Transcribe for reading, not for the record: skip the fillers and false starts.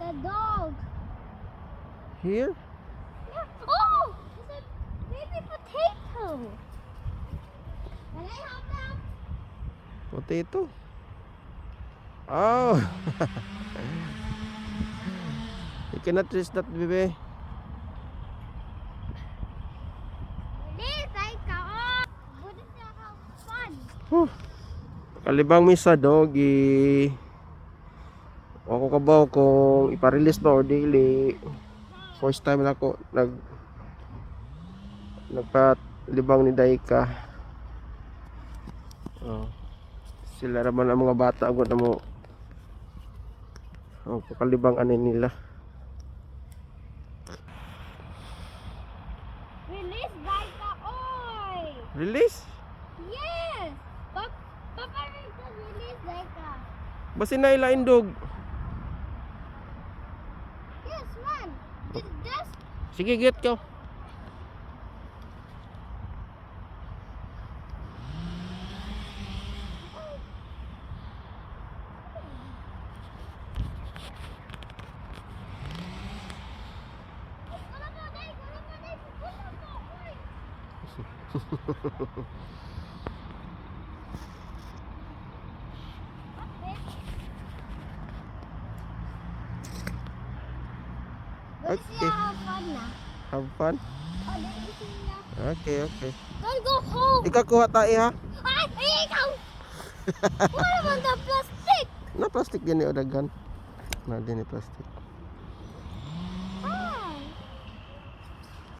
the dog. Here? Yeah. Oh, it's a baby potato. Can I help them? Potato? Oh! You cannot reach that, baby. Please, like, oh, wouldn't that have fun? Huh. Kalibang misa, doggy. Ako kabaw kung iparelease ba or daily. First time na ako nagpalibang ni Daika. Oh. Sila naman ang mga bata agad na mo. Oh, pakalibang anin nila. Release Daika, oy! Release? Yes! Papa just release Daika. Basin na ila indog. Yes, man. This Sige, get ko. Let's see Okay. how fun now. Have fun. Oh, let me see now. Okay, okay. Don't go home. Ikaw kuha tayo ha. Ay, ikaw! What about the plastic? Na plastic din ni Odagan. Na din ni plastic.